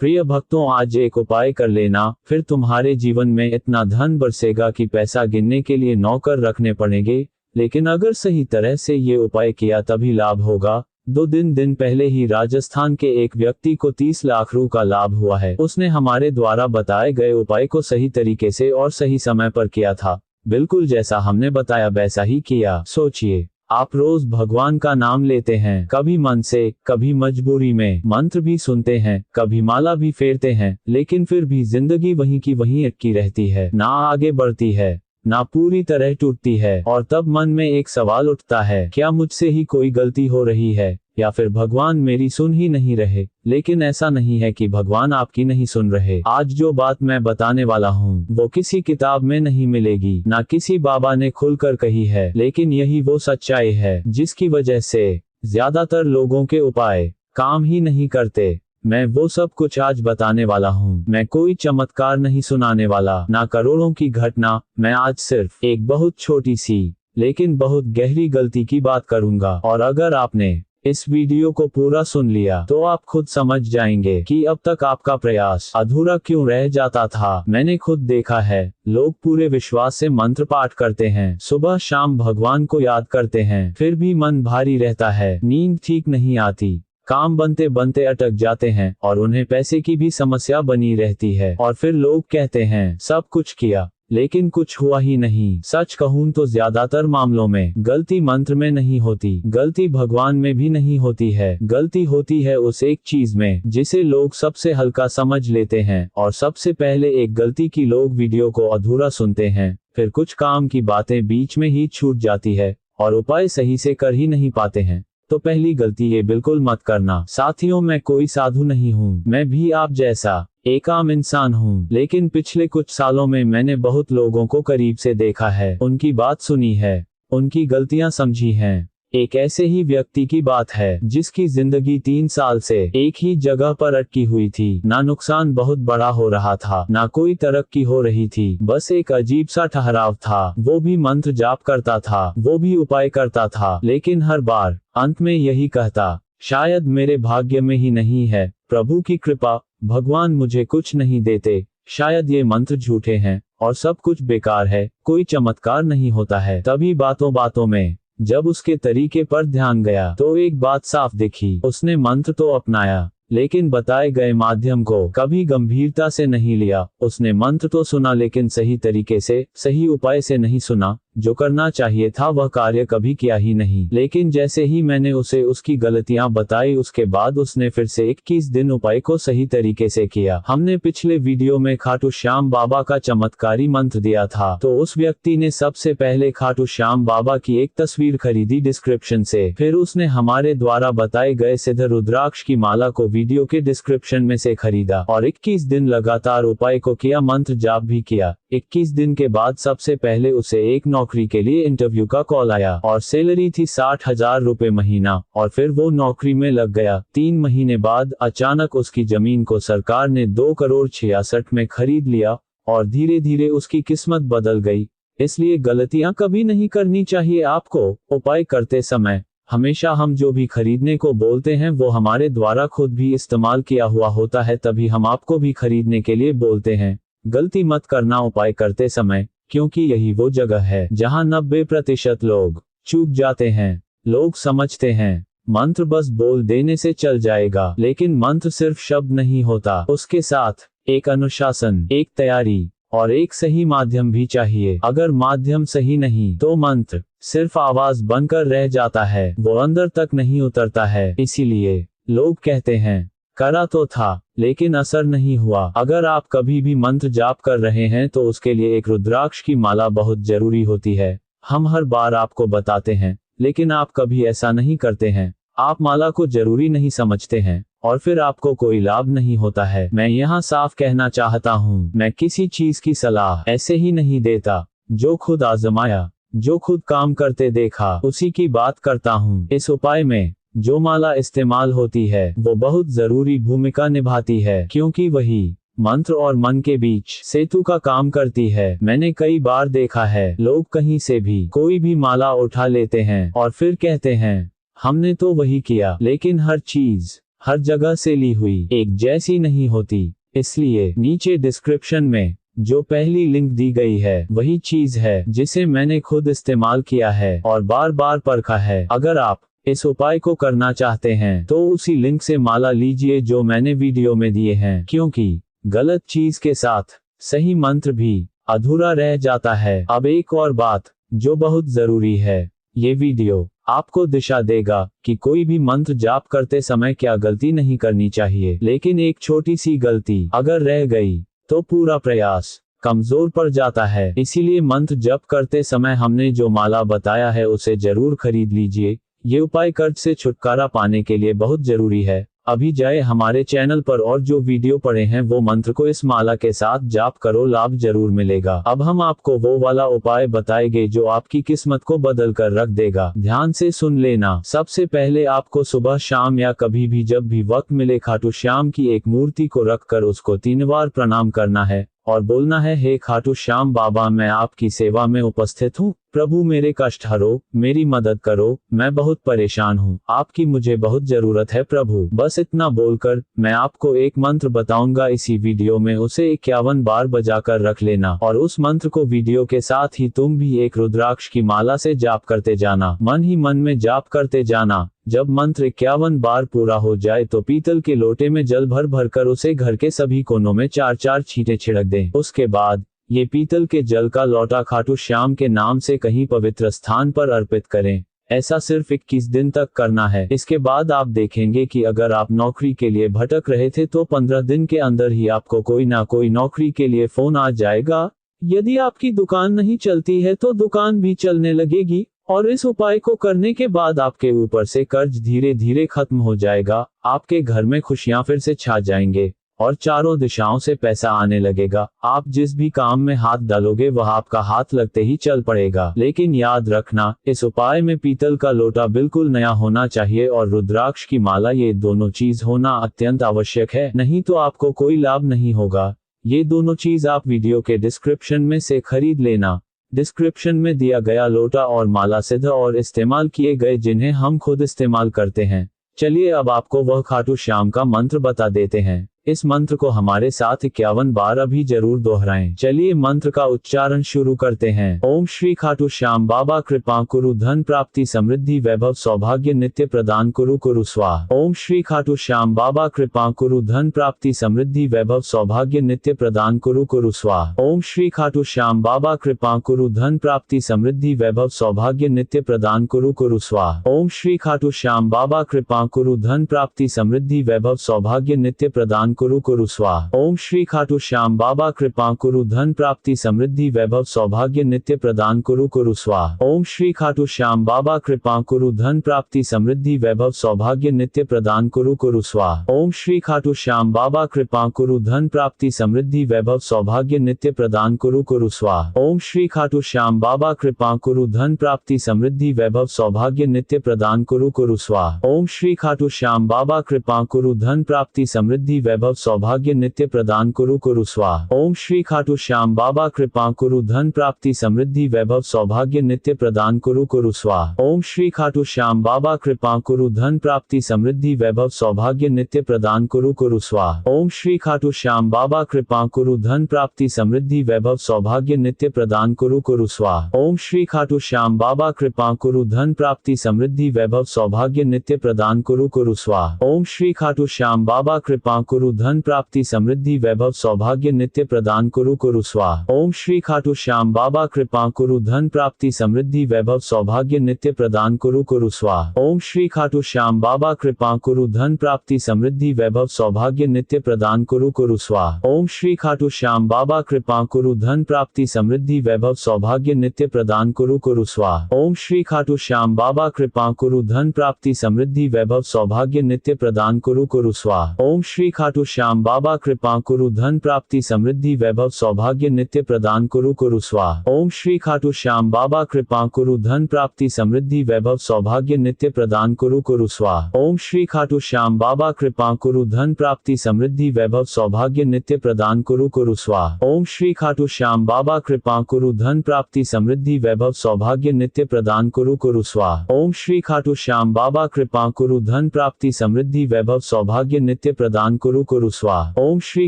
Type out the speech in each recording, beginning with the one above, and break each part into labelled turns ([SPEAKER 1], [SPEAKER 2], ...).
[SPEAKER 1] प्रिय भक्तों, आज एक उपाय कर लेना, फिर तुम्हारे जीवन में इतना धन बरसेगा कि पैसा गिनने के लिए नौकर रखने पड़ेंगे। लेकिन अगर सही तरह से ये उपाय किया तभी लाभ होगा। 2 दिन पहले ही राजस्थान के एक व्यक्ति को 30 लाख रुपए का लाभ हुआ है। उसने हमारे द्वारा बताए गए उपाय को सही तरीके से और सही समय पर किया था। बिल्कुल जैसा हमने बताया वैसा ही किया। सोचिए, आप रोज भगवान का नाम लेते हैं, कभी मन से, कभी मजबूरी में, मंत्र भी सुनते हैं, कभी माला भी फेरते हैं, लेकिन फिर भी जिंदगी वहीं की वहीं अटकी रहती है, ना आगे बढ़ती है, ना पूरी तरह टूटती है। और तब मन में एक सवाल उठता है, क्या मुझसे ही कोई गलती हो रही है, या फिर भगवान मेरी सुन ही नहीं रहे। लेकिन ऐसा नहीं है कि भगवान आपकी नहीं सुन रहे। आज जो बात मैं बताने वाला हूँ वो किसी किताब में नहीं मिलेगी, ना किसी बाबा ने खुलकर कही है, लेकिन यही वो सच्चाई है जिसकी वजह से ज्यादातर लोगों के उपाय काम ही नहीं करते। मैं वो सब कुछ आज बताने वाला हूँ। मैं कोई चमत्कार नहीं सुनाने वाला, ना करोड़ों की घटना। मैं आज सिर्फ एक बहुत छोटी सी लेकिन बहुत गहरी गलती की बात करूंगा। और अगर आपने इस वीडियो को पूरा सुन लिया तो आप खुद समझ जाएंगे कि अब तक आपका प्रयास अधूरा क्यों रह जाता था। मैंने खुद देखा है, लोग पूरे विश्वास से मंत्र पाठ करते हैं, सुबह शाम भगवान को याद करते हैं, फिर भी मन भारी रहता है, नींद ठीक नहीं आती, काम बनते बनते अटक जाते हैं, और उन्हें पैसे की भी समस्या बनी रहती है। और फिर लोग कहते हैं सब कुछ किया लेकिन कुछ हुआ ही नहीं। सच कहूं तो ज्यादातर मामलों में गलती मंत्र में नहीं होती, गलती भगवान में भी नहीं होती है। गलती होती है उस एक चीज में जिसे लोग सबसे हल्का समझ लेते हैं। और सबसे पहले एक गलती की लोग वीडियो को अधूरा सुनते हैं, फिर कुछ काम की बातें बीच में ही छूट जाती है और उपाय सही से कर ही नहीं पाते हैं। तो पहली गलती ये बिल्कुल मत करना। साथियों, मैं कोई साधु नहीं हूँ, मैं भी आप जैसा एक आम इंसान हूँ, लेकिन पिछले कुछ सालों में मैंने बहुत लोगों को करीब से देखा है, उनकी बात सुनी है, उनकी गलतियां समझी हैं। एक ऐसे ही व्यक्ति की बात है जिसकी जिंदगी 3 साल से एक ही जगह पर अटकी हुई थी। ना नुकसान बहुत बड़ा हो रहा था, ना कोई तरक्की हो रही थी, बस एक अजीब सा ठहराव था। वो भी मंत्र जाप करता था, वो भी उपाय करता था, लेकिन हर बार अंत में यही कहता, शायद मेरे भाग्य में ही नहीं है, प्रभु की कृपा, भगवान मुझे कुछ नहीं देते, शायद ये मंत्र झूठे हैं और सब कुछ बेकार है, कोई चमत्कार नहीं होता है। तभी बातों बातों में जब उसके तरीके पर ध्यान गया तो एक बात साफ दिखी। उसने मंत्र तो अपनाया लेकिन बताए गए माध्यम को कभी गंभीरता से नहीं लिया। उसने मंत्र तो सुना लेकिन सही तरीके से, सही उपाय से नहीं सुना। जो करना चाहिए था वह कार्य कभी किया ही नहीं। लेकिन जैसे ही मैंने उसे उसकी गलतियां बताई, उसके बाद उसने फिर से 21 दिन उपाय को सही तरीके से किया। हमने पिछले वीडियो में खाटू श्याम बाबा का चमत्कारी मंत्र दिया था, तो उस व्यक्ति ने सबसे पहले खाटू श्याम बाबा की एक तस्वीर खरीदी डिस्क्रिप्शन से, फिर उसने हमारे द्वारा बताए गए सिद्ध रुद्राक्ष की माला को वीडियो के डिस्क्रिप्शन में से खरीदा और 21 दिन लगातार उपाय को किया, मंत्र जाप भी किया। 21 दिन के बाद सबसे पहले उसे एक नौकरी के लिए इंटरव्यू का कॉल आया और सैलरी थी 60,000 रुपए महीना, और फिर वो नौकरी में लग गया। 3 महीने बाद अचानक उसकी जमीन को सरकार ने 2 करोड़ 66 में खरीद लिया और धीरे धीरे उसकी किस्मत बदल गई। इसलिए गलतियां कभी नहीं करनी चाहिए आपको। उपाय करते समय हमेशा हम जो भी खरीदने को बोलते हैं वो हमारे द्वारा खुद भी इस्तेमाल किया हुआ होता है, तभी हम आपको भी खरीदने के लिए बोलते हैं। गलती मत करना उपाय करते समय, क्योंकि यही वो जगह है जहां 90% लोग चूक जाते हैं। लोग समझते हैं मंत्र बस बोल देने से चल जाएगा, लेकिन मंत्र सिर्फ शब्द नहीं होता, उसके साथ एक अनुशासन, एक तैयारी और एक सही माध्यम भी चाहिए। अगर माध्यम सही नहीं तो मंत्र सिर्फ आवाज बनकर रह जाता है, वो अंदर तक नहीं उतरता है। इसीलिए लोग कहते हैं करा तो था लेकिन असर नहीं हुआ। अगर आप कभी भी मंत्र जाप कर रहे हैं तो उसके लिए एक रुद्राक्ष की माला बहुत जरूरी होती है। हम हर बार आपको बताते हैं, लेकिन आप कभी ऐसा नहीं करते हैं। आप माला को जरूरी नहीं समझते हैं और फिर आपको कोई लाभ नहीं होता है। मैं यहाँ साफ कहना चाहता हूँ, मैं किसी चीज की सलाह ऐसे ही नहीं देता। जो खुद आजमाया, जो खुद काम करते देखा, उसी की बात करता हूँ। इस उपाय में जो माला इस्तेमाल होती है वो बहुत जरूरी भूमिका निभाती है, क्योंकि वही मंत्र और मन के बीच सेतु का काम करती है। मैंने कई बार देखा है, लोग कहीं से भी कोई भी माला उठा लेते हैं और फिर कहते हैं हमने तो वही किया, लेकिन हर चीज हर जगह से ली हुई एक जैसी नहीं होती। इसलिए नीचे डिस्क्रिप्शन में जो पहली लिंक दी गई है वही चीज है जिसे मैंने खुद इस्तेमाल किया है और बार बार परखा है। अगर आप इस उपाय को करना चाहते हैं तो उसी लिंक से माला लीजिए जो मैंने वीडियो में दिए हैं, क्योंकि गलत चीज के साथ सही मंत्र भी अधूरा रह जाता है। अब एक और बात जो बहुत जरूरी है, ये वीडियो आपको दिशा देगा कि कोई भी मंत्र जाप करते समय क्या गलती नहीं करनी चाहिए, लेकिन एक छोटी सी गलती अगर रह गई तो पूरा प्रयास कमजोर पड़ जाता है। इसीलिए मंत्र जप करते समय हमने जो माला बताया है उसे जरूर खरीद लीजिए। ये उपाय कर्ज से छुटकारा पाने के लिए बहुत जरूरी है। अभी जाए हमारे चैनल पर और जो वीडियो पड़े हैं वो मंत्र को इस माला के साथ जाप करो, लाभ जरूर मिलेगा। अब हम आपको वो वाला उपाय बताएंगे जो आपकी किस्मत को बदल कर रख देगा। ध्यान से सुन लेना। सबसे पहले आपको सुबह शाम या कभी भी जब भी वक्त मिले खाटू श्याम की एक मूर्ति को रखकर उसको 3 बार प्रणाम करना है और बोलना है, हे खाटू श्याम बाबा, मैं आपकी सेवा में उपस्थित हूँ। प्रभु मेरे कष्ट हरो, मेरी मदद करो, मैं बहुत परेशान हूँ, आपकी मुझे बहुत जरूरत है प्रभु। बस इतना बोलकर मैं आपको एक मंत्र बताऊंगा इसी वीडियो में, उसे 51 बार बजाकर रख लेना और उस मंत्र को वीडियो के साथ ही तुम भी एक रुद्राक्ष की माला से जाप करते जाना, मन ही मन में जाप करते जाना। जब मंत्र 51 बार पूरा हो जाए तो पीतल के लोटे में जल भर भर कर उसे घर के सभी कोनों में 4-4 छींटे छिड़क दें। उसके बाद ये पीतल के जल का लोटा खाटू श्याम के नाम से कहीं पवित्र स्थान पर अर्पित करें। ऐसा सिर्फ 21 दिन तक करना है। इसके बाद आप देखेंगे कि अगर आप नौकरी के लिए भटक रहे थे तो 15 दिन के अंदर ही आपको कोई ना कोई नौकरी के लिए फोन आ जाएगा। यदि आपकी दुकान नहीं चलती है तो दुकान भी चलने लगेगी और इस उपाय को करने के बाद आपके ऊपर से कर्ज धीरे धीरे खत्म हो जाएगा। आपके घर में खुशियां फिर से छा जाएंगे और चारों दिशाओं से पैसा आने लगेगा। आप जिस भी काम में हाथ डालोगे वह आपका हाथ लगते ही चल पड़ेगा। लेकिन याद रखना, इस उपाय में पीतल का लोटा बिल्कुल नया होना चाहिए और रुद्राक्ष की माला, ये दोनों चीज होना अत्यंत आवश्यक है, नहीं तो आपको कोई लाभ नहीं होगा। ये दोनों चीज आप वीडियो के डिस्क्रिप्शन में से खरीद लेना। डिस्क्रिप्शन में दिया गया लोटा और माला सिद्ध और इस्तेमाल किए गए जिन्हें हम खुद इस्तेमाल करते हैं। चलिए अब आपको वह खाटू श्याम का मंत्र बता देते हैं। इस मंत्र को हमारे साथ 51 बार अभी जरूर दोहराएं। चलिए मंत्र का उच्चारण शुरू करते हैं। ओम श्री खाटू श्याम बाबा कृपा कुरु, धन प्राप्ति समृद्धि वैभव सौभाग्य नित्य प्रदान कुरु कुरु स्वाहा। ओम श्री खाटू श्याम बाबा कृपा कुरु, धन प्राप्ति समृद्धि वैभव सौभाग्य नित्य प्रदान कुरु कुरु स्वाहा। ओम श्री खाटू श्याम बाबा कृपा कुरु, धन प्राप्ति समृद्धि वैभव सौभाग्य नित्य प्रदान कुरु कुरु स्वाहा। ओम श्री खाटू श्याम बाबा कृपा कुरु, धन प्राप्ति समृद्धि वैभव सौभाग्य नित्य प्रदान कुरु कुरु स्वाहा। ओम श्री खाटू श्याम बाबा कृपा कुरु, धन प्राप्ति समृद्धि वैभव सौभाग्य नित्य प्रदान कुरु कुरु स्वाहा। ओम श्री खाटू श्याम बाबा कृपा कुरु, धन प्राप्ति समृद्धि वैभव सौभाग्य नित्य प्रदान कुरु कुरु स्वाहा। ओम श्री खाटू श्याम बाबा कृपा कुरु, धन प्राप्ति समृद्धि वैभव सौभाग्य नित्य प्रदान कुरु कुरु स्वाहा। ओम श्री खाटू श्याम बाबा कृपा कुरु, धन प्राप्ति समृद्धि वैभव सौभाग्य नित्य प्रदान कुरु कुरु स्वाहा। ओम श्री खाटू श्याम बाबा कृपा कुरु, धन प्राप्ति समृद्धि वैभव सौभाग्य नित्य प्रदान कुरु कुरु स्वाहा। ओम श्री खाटू श्याम बाबा कृपा कुरु, धन प्राप्ति समृद्धि वैभव सौभाग्य नित्य प्रदान कुरु कुरु स्वाहा। ओम श्री खाटू श्याम बाबा कृपा कुरु, धन प्राप्ति समृद्धि वैभव सौभाग्य नित्य प्रदान कुरु कुरु स्वाहा। ओम श्री खाटू श्याम बाबा कृपा कुरु, धन प्राप्ति समृद्धि वैभव सौभाग्य नित्य प्रदान कुरु कुरु स्वाहा। ओम श्री खाटू श्याम बाबा कृपा कुरु, धन प्राप्ति समृद्धि वैभव सौभाग्य नित्य प्रदान कुरु कुरु स्वाहा। ओम श्री खाटू श्याम बाबा कृपा कुरु, धन प्राप्ति समृद्धि वैभव सौभाग्य नित्य प्रदान कुरु कुरु स्वाहा। ओम श्री खाटू श्याम बाबा कृपा कुरु, धन प्राप्ति समृद्धि वैभव सौभाग्य नित्य प्रदान कुरु कुरु स्वाहा। ओम श्री खाटू श्याम बाबा कृपा कुरु, धन प्राप्ति समृद्धि वैभव सौभाग्य नित्य प्रदान कुरु कुरु स्वाहा। ओम श्री खाटू श्याम बाबा कृपा कुरु, धन प्राप्ति समृद्धि वैभव सौभाग्य नित्य प्रदान कुरु कुरु स्वाहा। ओम श्री खाटू श्याम बाबा कृपा कुरु, धन प्राप्ति समृद्धि वैभव सौभाग्य नित्य प्रदान कुरु कुरु स्वाहा। ओम श्री खाटू श्याम बाबा कृपा कुरु धन प्राप्ति समृद्धि वैभव सौभाग्य नित्य प्रदान कुरु कुरु स्वाहा। ओम श्री खाटू श्याम बाबा कृपा कुरु धन प्राप्ति समृद्धि वैभव सौभाग्य नित्य प्रदान कुरु कुरु स्वाहा। ओम श्री खाटू श्याम बाबा कृपा कुरु धन प्राप्ति समृद्धि वैभव सौभाग्य नित्य प्रदान कुरु कुरु स्वाहा। ओम श्री खाटू श्याम बाबा कृपा कुरु धन प्राप्ति समृद्धि वैभव सौभाग्य नित्य प्रदान कुरु कुरु स्वाहा। ओम श्री खाटू श्याम बाबा कृपा कुरु धन प्राप्ति समृद्धि वैभव सौभाग्य नित्य प्रदान कुरु कुरु स्वाहा। ओम श्री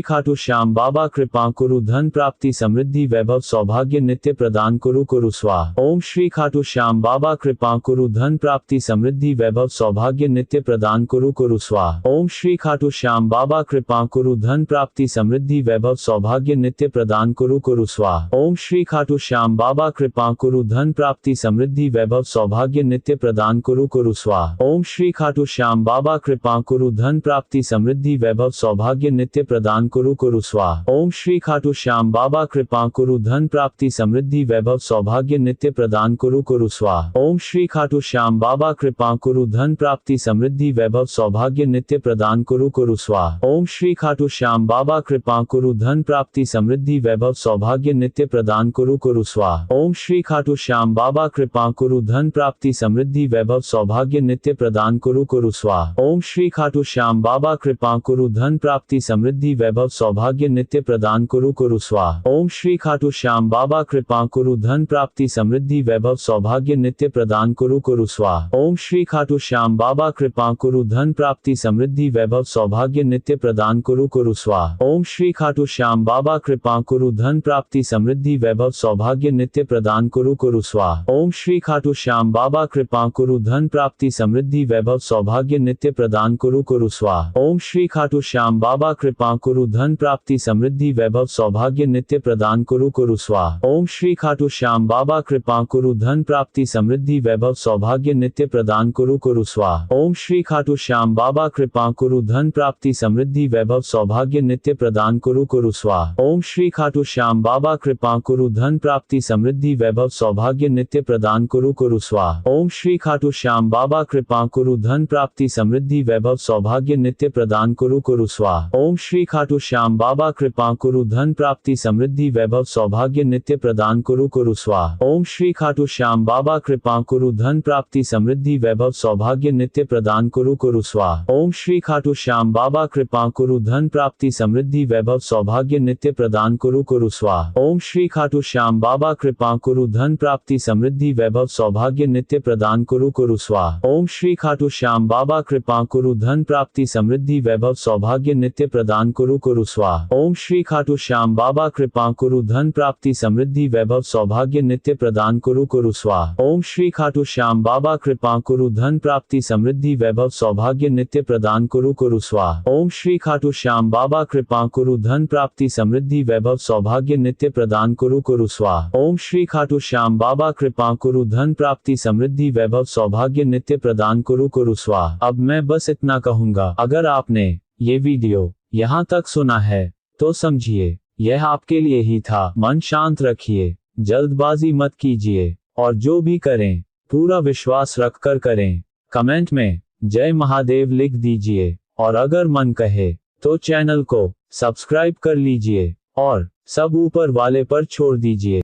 [SPEAKER 1] खाटू श्याम बाबा कृपा कुरु धन प्राप्ति समृद्धि वैभव सौभाग्य नित्य प्रदान कुरु कुरु स्वाहा। ओम श्री खाटू श्याम बाबा कृपा कुरु धन प्राप्ति समृद्धि वैभव सौभाग्य नित्य प्रदान कुरु कुरु स्वाहा। ओम श्री खाटू श्याम बाबा कृपा कुरु धन प्राप्ति समृद्धि वैभव सौभाग्य नित्य प्रदान कुरु कुरु स्वाहा। ओम श्री खाटू श्याम बाबा कृपा कुरु धन प्राप्ति समृद्धि वैभव सौभाग्य नित्य प्रदान कुरु कुरु स्वाहा। ओम श्री खाटू श्याम बाबा कृपा कुरु धन प्राप्ति समृद्धि वैभव सौभाग्य नित्य प्रदान कुरु कुरु स्वाहा। ओम श्री खाटू श्याम बाबा कृपा कुरु धन प्राप्ति समृद्धि वैभव सौभाग्य नित्य प्रदान कुरु कुरु स्वाहा। ओम श्री खाटू श्याम बाबा कृपा कुरु धन प्राप्ति समृद्धि वैभव सौभाग्य नित्य प्रदान कुरु कुरु स्वाहा। ओम श्री खाटू श्याम बाबा कृपा कुरु धन प्राप्ति समृद्धि वैभव सौभाग्य नित्य प्रदान कुरु कुरु स्वाहा। ओम श्री खाटू श्याम बाबा कृपा कुरु धन प्राप्ति समृद्धि वैभव सौभाग्य नित्य प्रदान कुरु कुरु स्वाहा। ओम श्री खाटू श्याम बाबा कृपा कुरु धन प्राप्ति समृद्धि वैभव सौभाग्य नित्य प्रदान कुरु कुरु स्वाहा। ओम श्री खाटू श्याम बाबा कृपा कुरु धन प्राप्ति समृद्धि वैभव सौभाग्य नित्य प्रदान कुरु कुरु स्वाहा। ओम श्री खाटू श्याम बाबा कृपा कुरु धन प्राप्ति समृद्धि वैभव सौभाग्य नित्य प्रदान कुरु कुरु स्वाहा। ओम श्री खाटू श्याम बाबा कृपा कुरु धन प्राप्ति समृद्धि वैभव सौभाग्य नित्य प्रदान कुरु कुरु स्वाहा। ओम श्री खाटू श्याम बाबा कृपा कुरु धन प्राप्ति समृद्धि वैभव सौभाग्य नित्य प्रदान कुरु कुरु स्वाहा। ओम श्री खाटू श्याम बाबा कृपा कुरु धन प्राप्ति समृद्धि वैभव सौभाग्य नित्य प्रदान कुरु कुरु स्वाहा। ओम श्री खाटू श्याम बाबा कृपा कुरु धन प्राप्ति समृद्धि वैभव सौभाग्य नित्य प्रदान कुरु कुरु स्वाहा। ओम श्री खाटू श्याम बाबा कृपा कुरु धन प्राप्ति समृद्धि वैभव सौभाग्य नित्य प्रदान कुरु कुरु स्वाहा। ओम श्री खाटू श्याम बाबा कृपा कुरु धन प्राप्ति समृद्धि वैभव सौभाग्य नित्य प्रदान कुरु कुरु स्वाहा। ओम श्री खाटू श्याम बाबा कृपा कुरु धन प्राप्ति समृद्धि वैभव सौभाग्य नित्य प्रदान कुरु कुरु स्वाहा। ओम श्री खाटू श्याम बाबा कृपा कुरु धन प्राप्ति समृद्धि वैभव सौभाग्य नित्य प्रदान कुरु कुरु स्वाहा। ओम श्री खाटू श्याम बाबा कृपा कुरु धन प्राप्ति समृद्धि वैभव सौभाग्य नित्य प्रदान कुरु कुरु स्वाहा। ओम श्री खाटू श्याम बाबा कृपा कुरु धन प्राप्ति समृद्धि वैभव सौभाग्य नित्य प्रदान कुरु कुरु स्वाहा। ओम श्री खाटू श्याम बाबा कृपा कुरु धन प्राप्ति समृद्धि वैभव सौभाग्य नित्य प्रदान कुरु कुरु स्वाहा। ओम श्री खाटू श्याम बाबा कृपा कुरु धन प्राप्ति समृद्धि वैभव सौभाग्य नित्य प्रदान कुरु कुरु स्वाहा। ओम श्री खाटू श्याम बाबा कृपा कुरु धन प्राप्ति समृद्धि वैभव सौभाग्य नित्य प्रदान कुरु कुरु स्वाहा। ओम श्री खाटू श्याम बाबा कृपा कुरु धन प्राप्ति समृद्धि वैभव सौभाग्य नित्य प्रदान कुरु कुरु स्वाहा। ओम श्री खाटू श्याम बाबा कृपा कुरु धन प्राप्ति समृद्धि वैभव सौभाग्य नित्य प्रदान कुरु कुरु स्वाहा। ओम श्री खाटू श्याम बाबा कृपा कुरु धन प्राप्ति समृद्धि वैभव सौभाग्य नित्य प्रदान कुरु कुरु स्वाहा। अब मैं बस इतना कहूंगा, अगर आपने ये वीडियो यहाँ तक सुना है तो समझिए यह आपके लिए ही था। मन शांत रखिए, जल्दबाजी मत कीजिए और जो भी करें पूरा विश्वास रखकर करें। कमेंट में जय महादेव लिख दीजिए और अगर मन कहे तो चैनल को सब्सक्राइब कर लीजिए और सब ऊपर वाले पर छोड़ दीजिए।